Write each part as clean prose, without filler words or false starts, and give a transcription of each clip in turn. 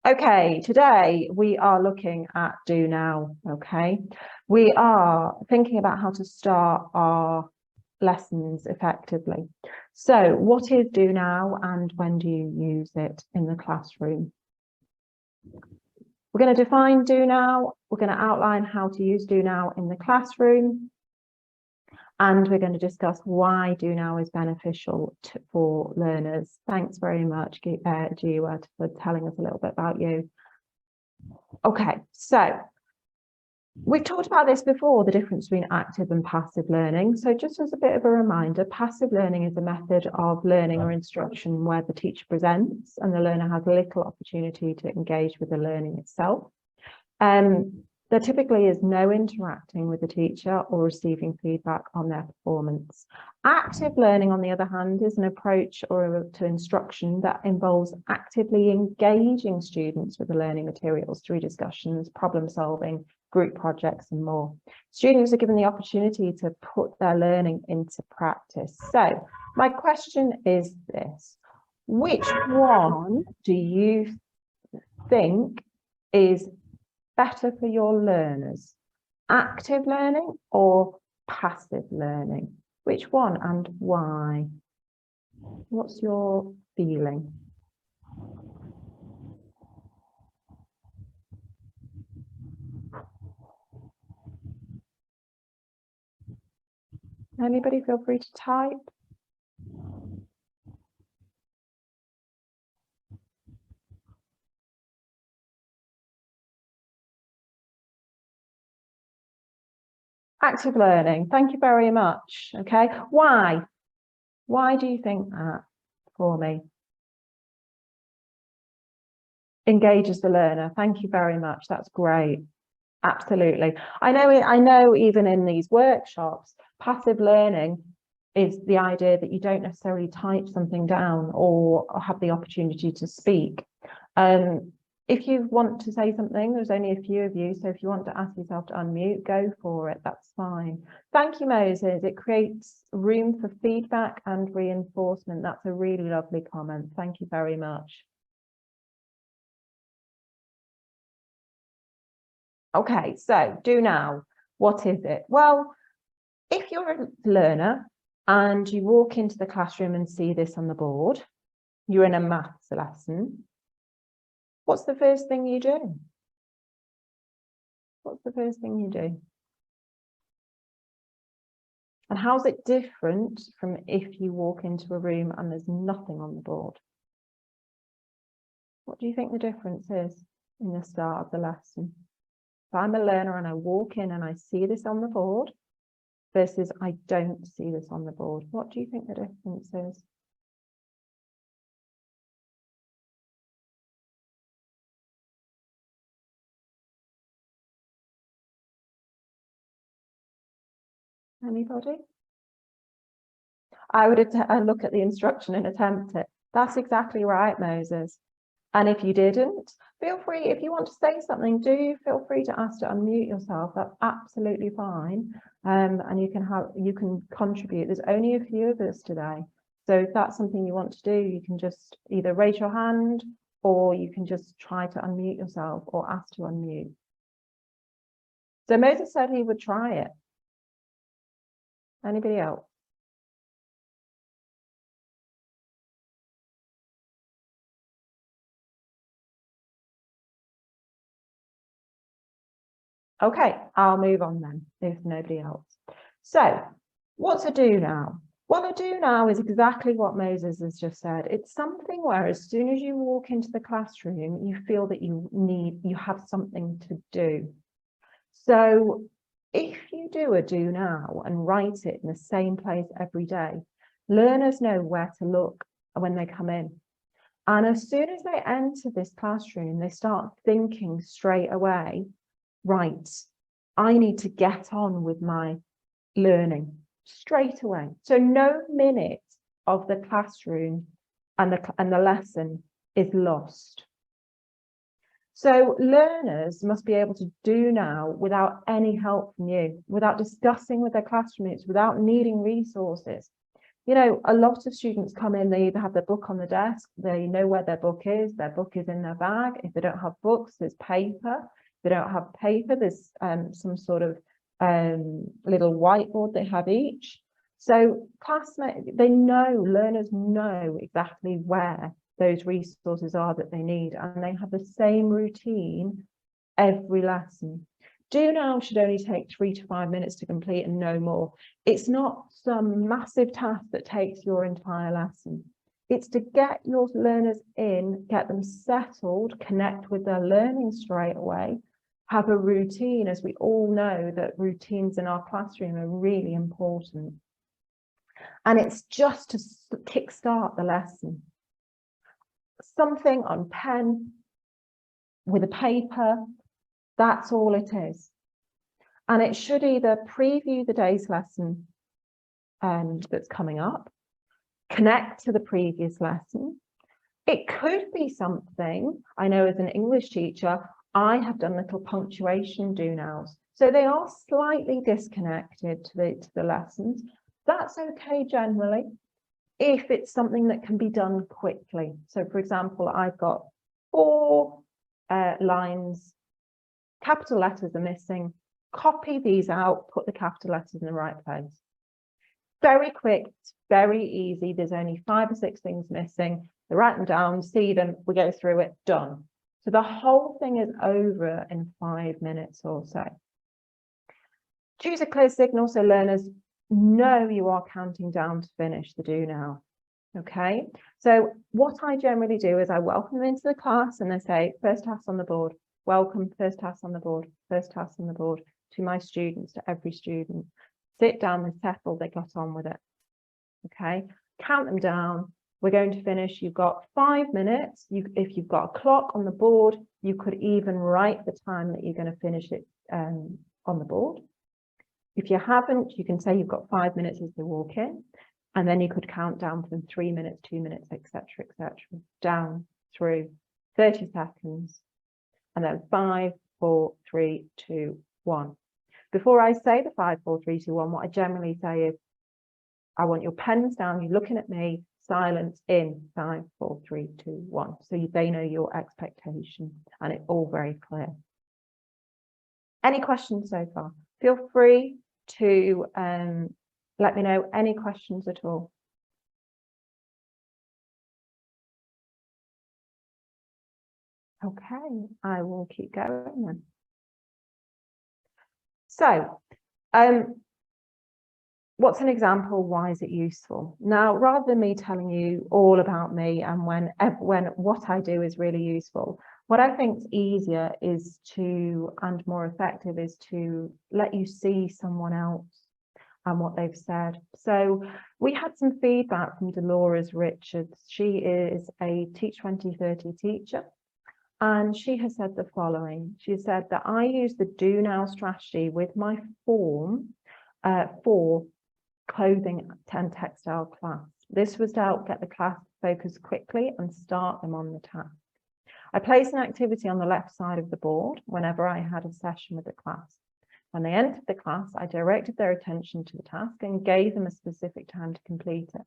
Okay, today we are looking at do now, okay? We are thinking about how to start our lessons effectively. So what is do now and when do you use it in the classroom? We're going to define do now, we're going to outline how to use do now in the classroom, and we're going to discuss why do now is beneficial for learners. Thanks very much, Jiwa, for telling us a little bit about you. Okay, so we've talked about this before, the difference between active and passive learning. So just as a bit of a reminder, passive learning is a method of learning or instruction where the teacher presents and the learner has little opportunity to engage with the learning itself. There typically is no interacting with the teacher or receiving feedback on their performance. Active learning, on the other hand, is an approach to instruction that involves actively engaging students with the learning materials through discussions, problem solving, group projects, and more. Students are given the opportunity to put their learning into practice. So my question is this: which one do you think is better for your learners, active learning or passive learning? Which one and why? What's your feeling? Anybody feel free to type? Active learning, thank you very much. Okay, why? Why do you think that for me? Engages the learner. Thank you very much. That's great. Absolutely. I know even in these workshops, passive learning is the idea that you don't necessarily type something down or have the opportunity to speak. If you want to say something, there's only a few of you, so if you want to ask yourself to unmute, go for it, that's fine. Thank you, Moses. It creates room for feedback and reinforcement. That's a really lovely comment. Thank you very much. Okay, so do now. What is it? Well, if you're a learner and you walk into the classroom and see this on the board, you're in a maths lesson. What's the first thing you do? What's the first thing you do? And how's it different from if you walk into a room and there's nothing on the board? What do you think the difference is in the start of the lesson? If I'm a learner and I walk in and I see this on the board versus I don't see this on the board, what do you think the difference is? Anybody? I would look at the instruction and attempt it. That's exactly right, Moses. And if you didn't, feel free, if you want to say something, do feel free to ask to unmute yourself. That's absolutely fine. And you can contribute. There's only a few of us today. So if that's something you want to do, you can just either raise your hand or you can just try to unmute yourself or ask to unmute. So Moses said he would try it. Anybody else? Okay, I'll move on then, if nobody else. So, what's a do now? Well, a do now is exactly what Moses has just said. It's something where as soon as you walk into the classroom, you feel that you have something to do. So, if you do a do now and write it in the same place every day, learners know where to look when they come in. And as soon as they enter this classroom, they start thinking straight away, right, I need to get on with my learning straight away. So no minute of the classroom and the lesson is lost. So learners must be able to do now without any help from you, without discussing with their classmates, without needing resources. You know, a lot of students come in, they either have their book on the desk, they know where their book is in their bag. If they don't have books, there's paper. If they don't have paper, there's some sort of little whiteboard they have each. So learners know exactly where those resources are that they need, and they have the same routine every lesson. Do now should only take 3 to 5 minutes to complete and no more. It's not some massive task that takes your entire lesson. It's to get your learners in, get them settled, connect with their learning straight away, have a routine, as we all know that routines in our classroom are really important. And it's just to kickstart the lesson. Something on pen, with a paper, that's all it is. And it should either preview the day's lesson that's coming up, connect to the previous lesson. It could be something, I know as an English teacher, I have done little punctuation do nows. So they are slightly disconnected to the lessons. That's okay generally, if it's something that can be done quickly. So for example, I've got 4 lines, capital letters are missing, copy these out, put the capital letters in the right place. Very quick, very easy. There's only 5 or 6 things missing. They write them down, see them, we go through it, done. So the whole thing is over in 5 minutes or so. Choose a clear signal so learners know you are counting down to finish the do now. Okay, so what I generally do is I welcome them into the class and I say, first task on the board, welcome, first task on the board, first task on the board, to my students, to every student. Sit down and settle, they got on with it. Okay, count them down. We're going to finish. You've got 5 minutes. If you've got a clock on the board, you could even write the time that you're going to finish it on the board. If you haven't, you can say you've got 5 minutes as they walk in, and then you could count down from 3 minutes, 2 minutes, etc., down through 30 seconds, and then 5, 4, 3, 2, 1. Before I say the 5, 4, 3, 2, 1, what I generally say is, I want your pens down, you're looking at me, silence in 5, 4, 3, 2, 1. So they know your expectation, and it's all very clear. Any questions so far? Feel free to let me know any questions at all. Okay, I will keep going then. So, what's an example? Why is it useful? Now, rather than me telling you all about me and when what I do is really useful, what I think is easier is and more effective is to let you see someone else and what they've said. So we had some feedback from Dolores Richards. She is a Teach2030 teacher. And she has said the following. She said that I use the do now strategy with my form for clothing and textile class. This was to help get the class focused quickly and start them on the task. I placed an activity on the left side of the board whenever I had a session with the class. When they entered the class, I directed their attention to the task and gave them a specific time to complete it.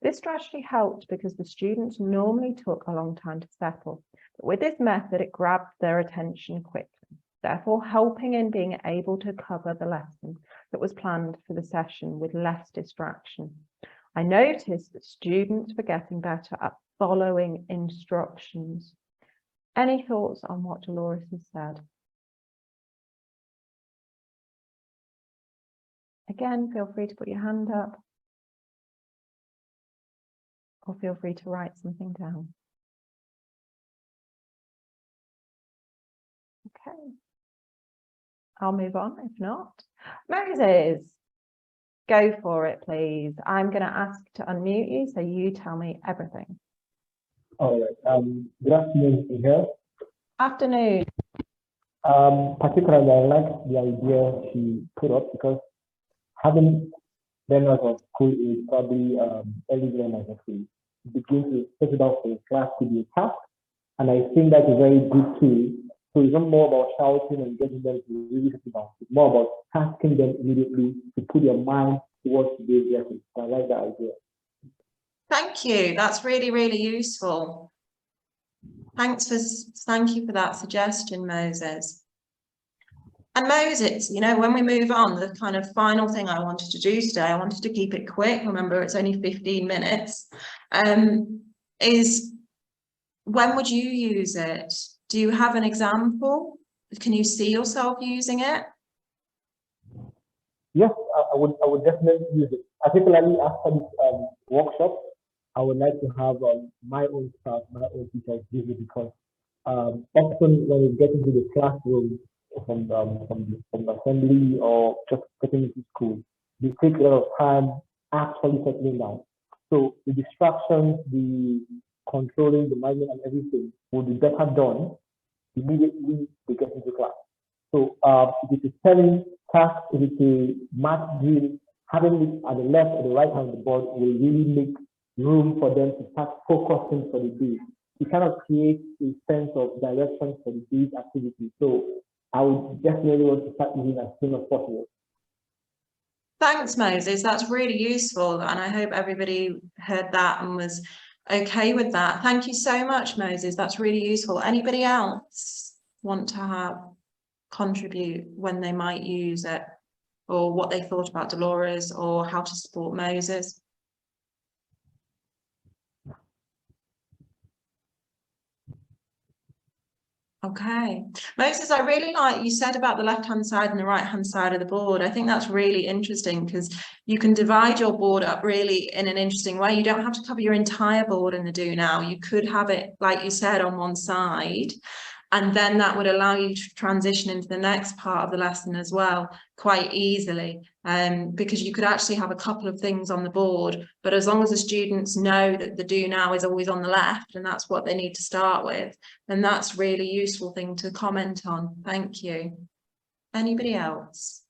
This strategy helped because the students normally took a long time to settle. But with this method, it grabbed their attention quickly, therefore helping in being able to cover the lesson that was planned for the session with less distraction. I noticed that students were getting better at following instructions. Any thoughts on what Dolores has said? Again, feel free to put your hand up, or feel free to write something down. Okay, I'll move on if not. Moses, go for it, please. I'm going to ask to unmute you, so you tell me everything. All right. Good afternoon, here. Afternoon. Particularly, I like the idea she put up because having learners of school is probably early learners actually begin to set it up for a class to be a task, and I think that's a very good tool. So it's not more about shouting and getting them to really set it down. It's more about tasking them immediately to put your mind towards today's lesson. So I like that idea. Thank you. That's really, really useful. Thank you for that suggestion, Moses. And Moses, you know, when we move on, the kind of final thing I wanted to do today, I wanted to keep it quick. Remember, it's only 15 minutes. Is when would you use it? Do you have an example? Can you see yourself using it? Yes, I would definitely use it. Particularly after this workshop, I would like to have my own staff, my own teachers use it, because often when we get into the classroom from assembly or just getting into school, we take a lot of time actually settling down. So the distractions, the controlling, the management and everything will be better done immediately they get into class. So if it's a spelling task, if it's a math drill, having it at the left or the right hand of the board will really make room for them to start focusing for the day. It kind of creates a sense of direction for the day's activity. So I would definitely want to start using as soon as possible. Thanks, Moses. That's really useful. And I hope everybody heard that and was okay with that. Thank you so much, Moses. That's really useful. Anybody else want to contribute when they might use it, or what they thought about Dolores, or how to support Moses? Okay, Moses, I really like you said about the left-hand side and the right-hand side of the board. I think that's really interesting because you can divide your board up really in an interesting way. You don't have to cover your entire board in the Do Now. You could have it, like you said, on one side, and then that would allow you to transition into the next part of the lesson as well quite easily, because you could actually have a couple of things on the board, but as long as the students know that the Do Now is always on the left and that's what they need to start with, then that's really useful thing to comment on. Thank you. Anybody else?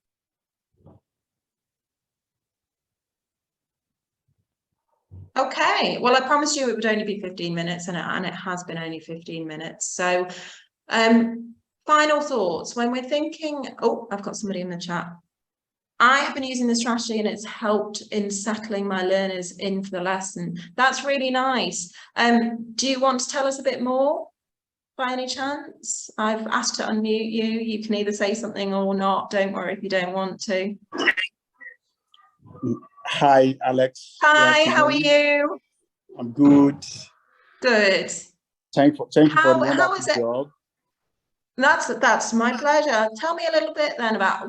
Okay, well, I promised you it would only be 15 minutes and it has been only 15 minutes. So final thoughts when we're thinking, oh, I've got somebody in the chat. I have been using the strategy and it's helped in settling my learners in for the lesson. That's really nice. Do you want to tell us a bit more by any chance? I've asked to unmute you. You can either say something or not. Don't worry if you don't want to. Hi, Alex. Hi, how are you? I'm good. Good. Thank you for the wonderful job. That's my pleasure. Tell me a little bit then about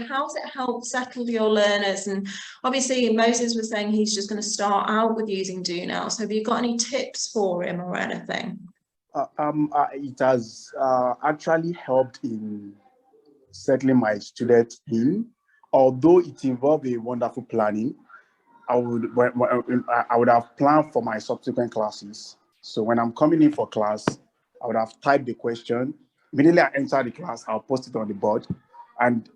how's it helped settle your learners? And obviously Moses was saying he's just going to start out with using Do Now. So have you got any tips for him or anything? It has actually helped in settling my students in. Although it involved a wonderful planning, I would have planned for my subsequent classes. So when I'm coming in for class, I would have typed the question. Immediately I enter the class, I'll post it on the board. And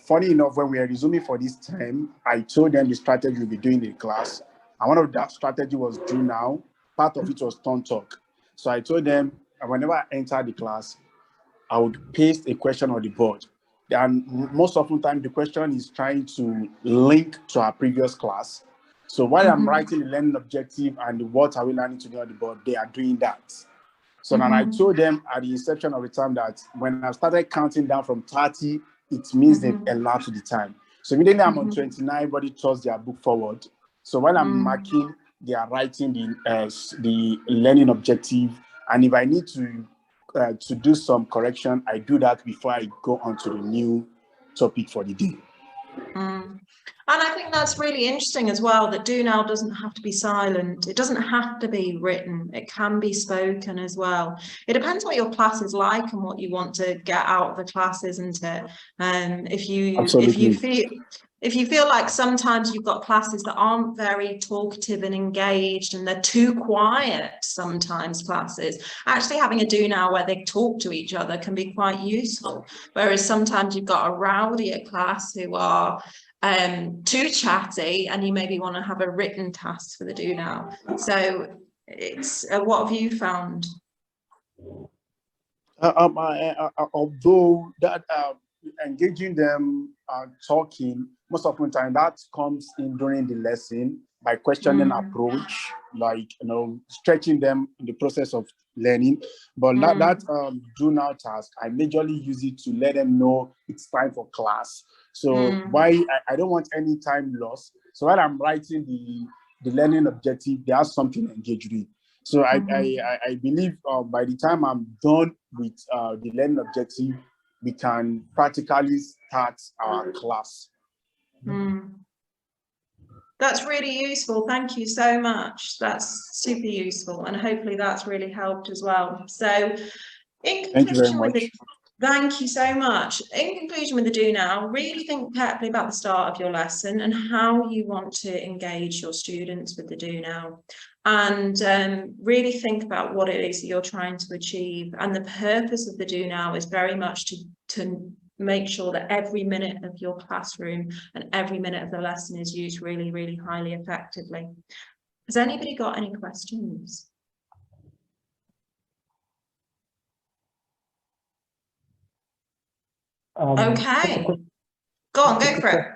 funny enough, when we are resuming for this time, I told them the strategy we'll be doing in class. And one of that strategy was Do Now. Part of it was turn talk. So I told them whenever I enter the class, I would paste a question on the board. And most often time, the question is trying to link to our previous class. So while I'm writing the learning objective and what are we learning to do on the board, they are doing that. So then I told them at the inception of the time that when I started counting down from 30, it means they've elapsed the time. So immediately I'm on 29, everybody throws their book forward. So when I'm marking, they are writing the learning objective. And if I need to do some correction, I do that before I go on to the new topic for the day. And I think that's really interesting as well, that Do Now doesn't have to be silent. It doesn't have to be written. It can be spoken as well. It depends what your class is like and what you want to get out of the class, isn't it? If you feel like sometimes you've got classes that aren't very talkative and engaged and they're too quiet, sometimes classes, actually having a Do Now where they talk to each other can be quite useful. Whereas sometimes you've got a rowdier class who are too chatty and you maybe want to have a written task for the Do Now. So it's what have you found? Although that engaging them talking, most often the time that comes in during the lesson, by questioning approach, like, stretching them in the process of learning. But that do now task, I majorly use it to let them know it's time for class. So why I don't want any time lost. So while I'm writing the learning objective, there's something engaged with. So I believe by the time I'm done with the learning objective, we can practically start our class. That's really useful. Thank you so much. That's super useful, and hopefully that's really helped as well. So in conclusion, thank you very much. Thank you so much. In conclusion with the do now, really think carefully about the start of your lesson and how you want to engage your students with the do now. And really think about what it is that you're trying to achieve. And the purpose of the do now is very much to make sure that every minute of your classroom and every minute of the lesson is used really, really highly effectively. Has anybody got any questions? Okay, go on, go for it.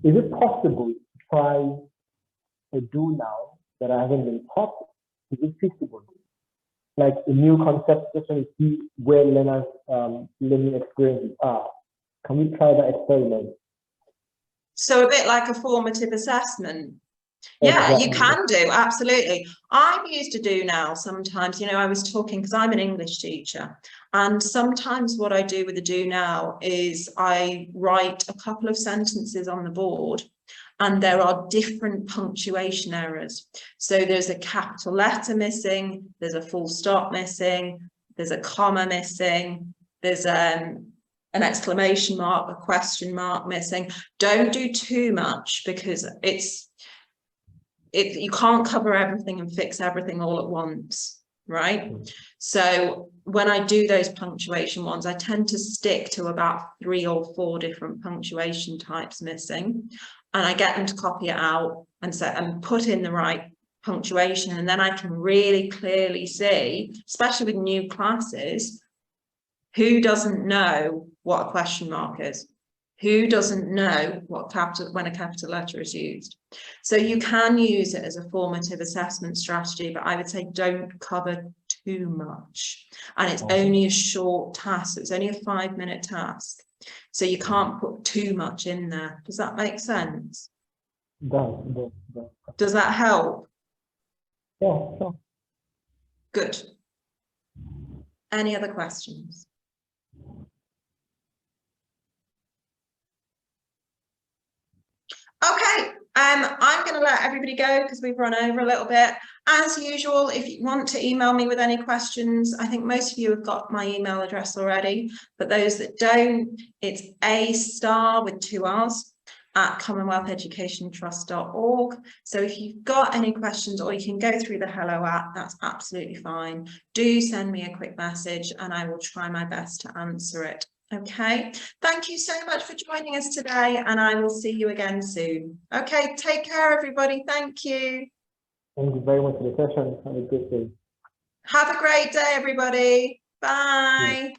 Is it possible to try a do now that I haven't been taught? Is it feasible? Like a new concept, just to see where learners' learning experiences are. Can we try that experiment? So a bit like a formative assessment. Yeah, you can do, absolutely. I've used a do now sometimes. I was talking, because I'm an English teacher, and sometimes what I do with a do now is I write a couple of sentences on the board, and there are different punctuation errors. So there's a capital letter missing, there's a full stop missing, there's a comma missing, there's an exclamation mark, a question mark missing. Don't do too much, because you can't cover everything and fix everything all at once, right? So when I do those punctuation ones, I tend to stick to about 3 or 4 different punctuation types missing, and I get them to copy it out and put in the right punctuation, and then I can really clearly see, especially with new classes, who doesn't know what a question mark is. Who doesn't know when a capital letter is used? So you can use it as a formative assessment strategy, but I would say don't cover too much. And it's only a short task. It's only a 5-minute task. So you can't put too much in there. Does that make sense? Does that help? Yeah, sure. Good. Any other questions? Okay, I'm going to let everybody go because we've run over a little bit. As usual, if you want to email me with any questions, I think most of you have got my email address already, but those that don't, it's A* with 2 R's at commonwealtheducationtrust.org. So if you've got any questions, or you can go through the Hello app, that's absolutely fine. Do send me a quick message and I will try my best to answer it. Okay, thank you so much for joining us today, and I will see you again soon. Okay, take care, everybody. Thank you. Thank you very much for the session. Have a good day. Have a great day, everybody. Bye.